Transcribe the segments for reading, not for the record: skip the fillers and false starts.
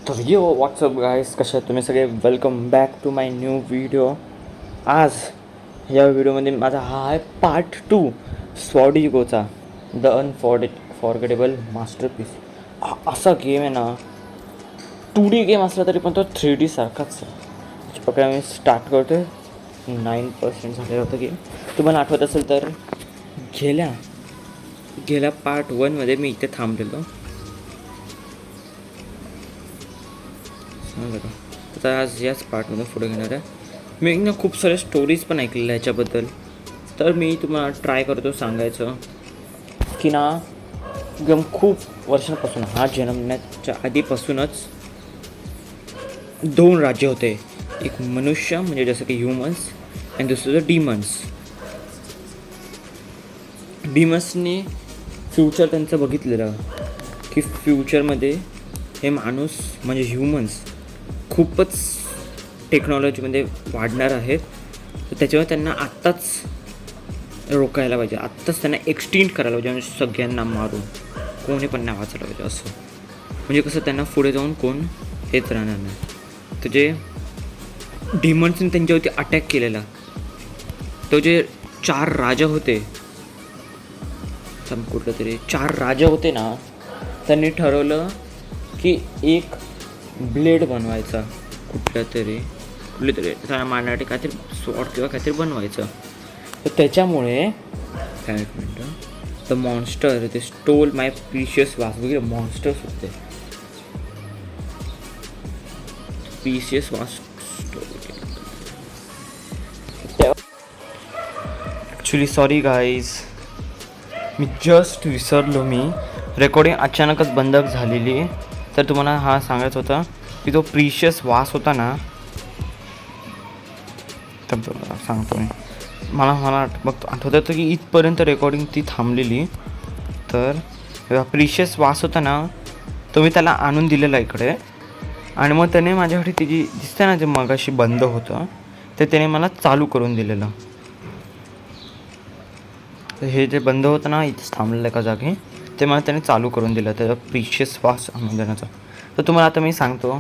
तर व्हॉट्सअप गाईस, कशा आहेत तुम्ही सगळे? Welcome back to my new video. आज या व्हिडिओमध्ये माझा हा आहे पार्ट 2 स्वॉडिगोचा, द फॉरगेटेबल मास्टरपीस. असा गेम आहे ना, 2D गेम असला तरी पण तो 3D सारखाच आहे. प्रकारे मी स्टार्ट करतो. 9% झालेलं होतं गेम. तुम्हाला आठवत असेल तर गेल्या पार्ट 1मध्ये मी इथे थांबलेलो. समजलं का? तर आज याच पार्टमधून पुढे घेणार आहे. मी ना खूप साऱ्या स्टोरीज पण ऐकलेल्या ह्याच्याबद्दल. तर मी तुम्हाला ट्राय करतो सांगायचं की ना, एकदम खूप वर्षांपासून, हा जन्मण्याच्या आधीपासूनच 2 राज्य होते. एक मनुष्य म्हणजे जसं की ह्युमन्स, आणि दुसरं डीमन्स. डीमन्सने फ्युचर त्यांचं बघितलेलं की फ्युचरमध्ये हे माणूस म्हणजे ह्युमन्स खूपच टेक्नॉलॉजीमध्ये वाढणार आहेत. तर त्याच्यावर त्यांना आत्ताच रोकायला पाहिजे, आत्ताच त्यांना एक्सटिंक्ट करायला पाहिजे, म्हणजे सगळ्यांना मारून कोणी पण नाही वाचायला पाहिजे. असं म्हणजे कसं त्यांना पुढे जाऊन कोण हेच राहणार नाही. तर जे डिमन्सने त्यांच्यावरती अटॅक केलेला, तो जे 4 राजा होते, कुठलं तरी 4 राजा होते ना, त्यांनी ठरवलं की एक ब्लेड बनवायचा, कुठली तरी त्याला मारण्यासाठी काहीतरी स्वॉर्ड किंवा काहीतरी बनवायचं. तर त्याच्यामुळे काय, एक मिनटं, द मॉन्स्टर ते स्टोल माय प्रिशियस वास वगैरे मॉन्स्टर्स होते. प्रिशियस वास ॲक्च्युली सॉरी गाईज, मी जस्ट विसरलो. मी रेकॉर्डिंग अचानकच बंद झालेली. तर तुम्हाला हा सांगायचं होता की तो प्रिशियस वास होता ना, तर सांगतो मी. मला बघतो आठवत होतं की इथपर्यंत रेकॉर्डिंग ती थांबलेली. तर प्रिशियस वास होता ना, तो मी त्याला आणून दिलेला इकडे, आणि मग त्याने माझ्यासाठी ती जी दिसते ना, जे मगाशी बंद होतं, ते त्याने मला चालू करून दिलेलं. तर हे जे बंद होतं ना, इथेच थांबलेलं एका जागी, ते मला त्याने चालू करून दिलं, त्याचा प्रिशियस वास आणून देण्याचा. तर तुम्हाला आता मी सांगतो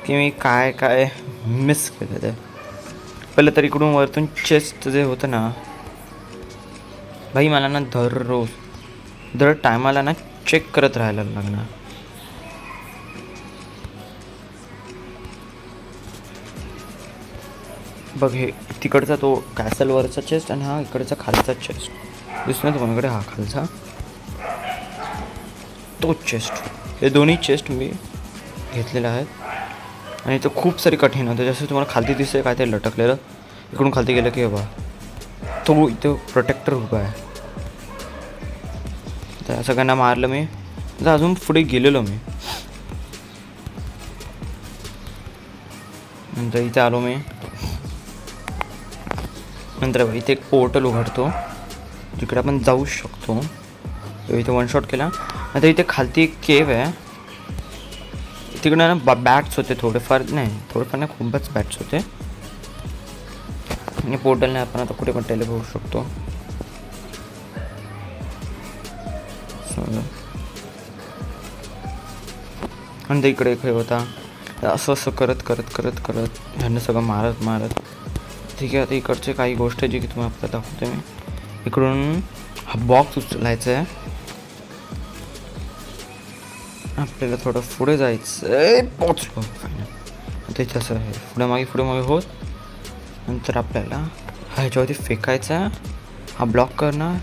की मी काय काय मिस केलं. ते पहिलं तर इकडून वरतून चेस्ट जे होतं ना, भाई मला ना दर टायमाला ना चेक करत राहायला लागणार. बघ, हे तिकडचा तो कॅसलवरचा चेस्ट आणि हा इकडचा खालचा चेस्ट दिसतो ना तुम्हाला. हा खालचा तोच चेस्ट. हे दोन्ही चेस्ट मी घेतलेले आहेत, आणि तो खूप सारी कठीण होतं. जसं तुम्हाला खालती दिसतंय काय ते लटकलेलं, इकडून खालती गेलं की बा तो इथं प्रोटेक्टर उभा आहे. त्या सगळ्यांना मारलं मी. तर अजून पुढे गेलेलो मी. नंतर इथे आलो मी. नंतर इथे एक पोर्टल उघडतो जिकडे आपण जाऊ शकतो. इथे वन शॉट केला. नंतर इथे खालती एक केव आहे. तिकडे ना बॅट्स होते, थोडेफार नाही, खूपच बॅट्स होते. आणि पोर्टलने आपण आता कुठे पण टेलिपोर्ट होऊ शकतो. आणि इकडे एक हे होता. असं करत ह्यांना सगळं मारत ठीक आहे. आता इकडचे काही गोष्ट जी की तुम्हाला आपल्याला दाखवते मी. इकडून हा बॉक्स उचलायचा आहे. आपल्याला थोडं पुढे जायचं. पोचलो फायनल. त्याच्या असं आहे, पुढे मागे होत. नंतर आपल्याला ह्याच्यावरती फेकायचा, हा ब्लॉक करणार.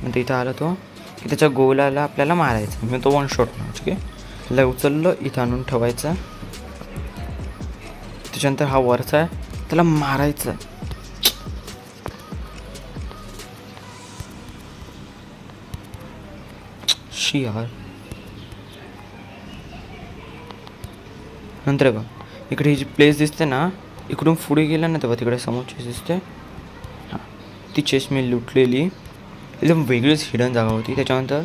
नंतर इथं आला तो की त्याच्या गोलाला आपल्याला मारायचं. मी तो वन शॉट ठीक आहे. त्याला उचललं, इथं आणून ठेवायचं. त्याच्यानंतर हा वरचा आहे, त्याला मारायचं. यार, नंतर बघ इकडे ही जी प्लेस दिसते ना, इकडून पुढे गेला ना तेव्हा तिकडे समोर चेस्ट दिसते. हां, ती चेस्ट मी लुटलेली. एकदम वेगळीच हिडन जागा होती. त्याच्यानंतर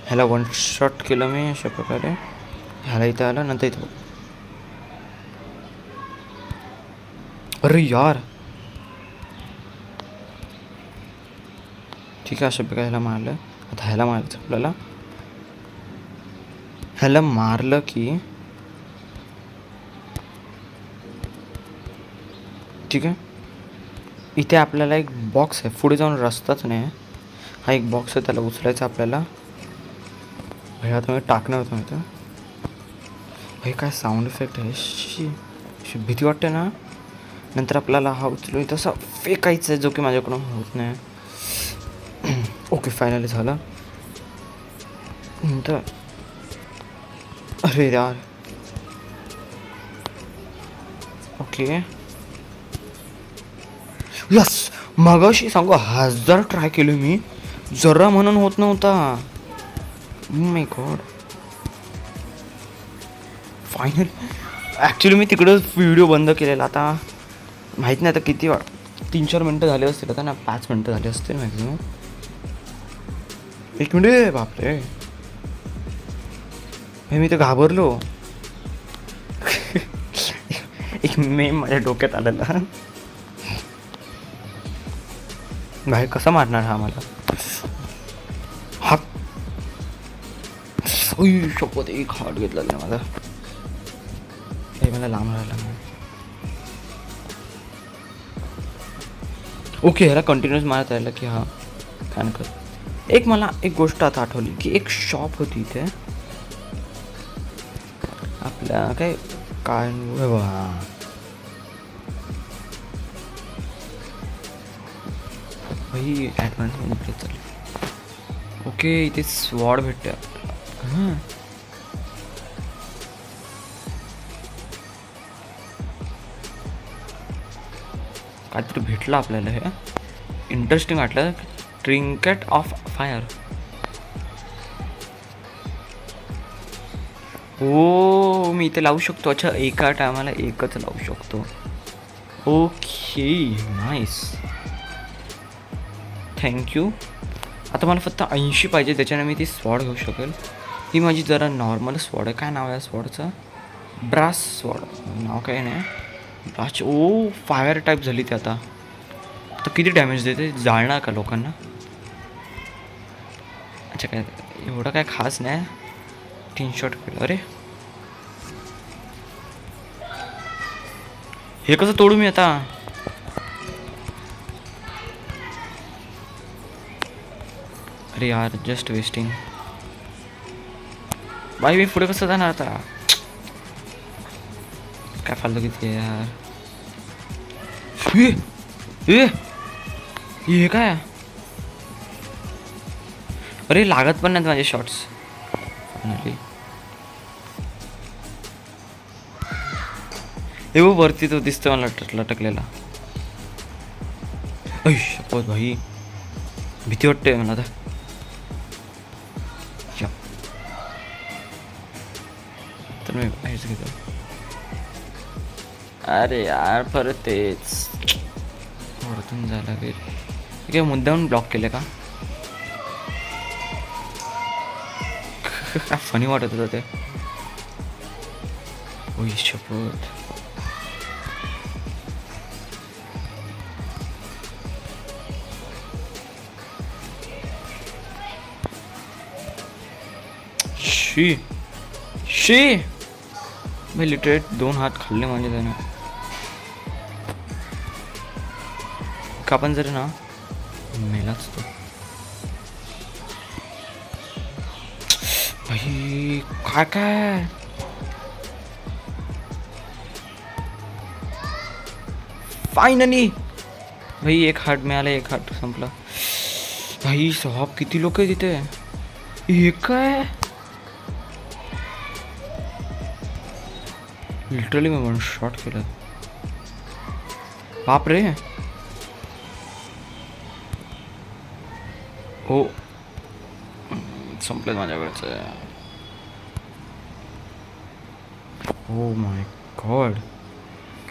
ह्याला वन शॉट केलं मी अशा प्रकारे. ह्याला इथं आलं. नंतर इथं अरे यार, ठीक आहे. अशा प्रकारे ह्याला मारलं. आता ह्याला मारायचं आपल्याला. ह्याला मारलं की ठीक आहे. इथे आपल्याला एक बॉक्स आहे, पुढे जाऊन रस्ताच नाही आहे. हा एक बॉक्स आहे, त्याला उचलायचा आपल्याला. भैया तुम्ही टाकणार होतं इथं. भाई काय साऊंड इफेक्ट आहे. शी भीती वाटते ना. नंतर आपल्याला हा उचलून तसा फेकायचं आहे, जो की माझ्याकडून होत नाही. ओके फायनली झालं. नंतर अरे यार ओके यस. मगाशी सांगू 1000 ट्राय केले मी, जरा म्हणून होत नव्हता. माय गॉड फायनल. ॲक्च्युली मी तिकडं व्हिडिओ बंद केलेला. आता माहीत नाही आता किती 3-4 मिनटं झाले असतील, आता ना 5 मिनटं झाले असतील मॅक्झिमम. 1 मिनिट बापरे. मी तर घाबरलो. एक मेम माझ्या डोक्यात आलेला. भाई कसा मारणार हा मला. हा शपथ एक हार्ट घेतला नाही माझा. हे मला लांब राहिला. ओके ह्याला कंटिन्युअस मारत राहिलं की हा काय कर. एक मला एक गोष्ट आता आठवली की एक शॉप होती इथे आपल्या काय काय भाई ॲडव्हान्स चालेल. ओके इथे स्वॉर्ड भेटते हां. काहीतरी भेटलं आपल्याला. हे इंटरेस्टिंग वाटलं. Trinket of fire. हो मी इथे लावू शकतो. अच्छा एका टायमाला एकच लावू शकतो. Okay nice thank you. आता मला फक्त 80 पाहिजे, त्याच्याने मी ती स्वॉर्ड घेऊ शकेल. ही माझी जरा नॉर्मल स्वॉर्ड आहे. काय नाव आहे स्वॉर्डचं. ब्रास स्वॉर्ड नाव काय नाही. ब्रास ओ फायर टाईप झाली ती. आता तर किती डॅमेज देते. जाळणार का लोकांना. अच्छा काय एवढं काय खास नाही. 3 शॉट केलं. अरे हे कसं तोडू मी आता. अरे यार जस्ट वेस्टिंग. बाई मी पुढे कसं जाणार आता. काय फालतू किती यार. हे काय. अरे लागत पण नाहीत माझे शॉट्स. हे वरती तो दिसतो मला लटकलेला. शपथ भाई भीती वाटते मला आता. तर मी बाहेरच घेतो. अरे यार परत तेच वरतून झाला वेळ. ठीक आहे मुद्दाहून ब्लॉक केले का. काय फनी वाटत होतं ते. ओय शपथ. शी शी मी लिटरेट 2 हात खाल्ले म्हणजे त्याने. का पण जरी ना मेलाच तो. भाई काय काय. फायनली भाई एक हार्ट मिळाला. एक हार्ट संपला. भाई स्वभाव किती लोक आहे तिथे. हे काय लिटरली मी 1 शॉट केलं. बाप रे. हो संपलं माझ्याकडचं. ओ माय गॉड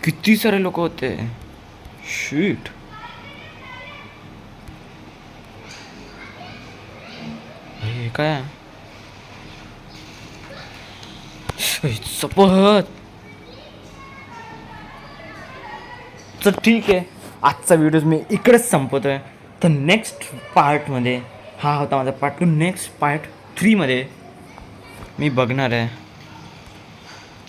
किती सारे लोक होते. शीट. हे काय सपत. तर ठीक आहे आजचा व्हिडिओ मी इकडेच संपवतोय. तर नेक्स्ट पार्टमध्ये हा होता माझा पार्ट 2. नेक्स्ट पार्ट 3 मध्ये मी बघणार आहे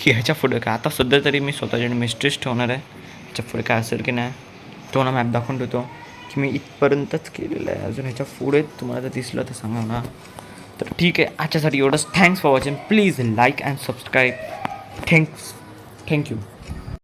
की ह्याच्या पुढे काय. आता सध्या तरी मी स्वतःच्या मिस्टेक्स ठेवणार आहे, ह्याच्या पुढे काय असेल की नाही तो ना मॅप दाखवून देतो की मी इथपर्यंतच केलेलं आहे. अजून ह्याच्या पुढे तुम्हाला जर दिसलं तर सांगा ना. तर ठीक आहे, आजच्यासाठी एवढंच. Thanks for watching. Please like and subscribe. Thank you.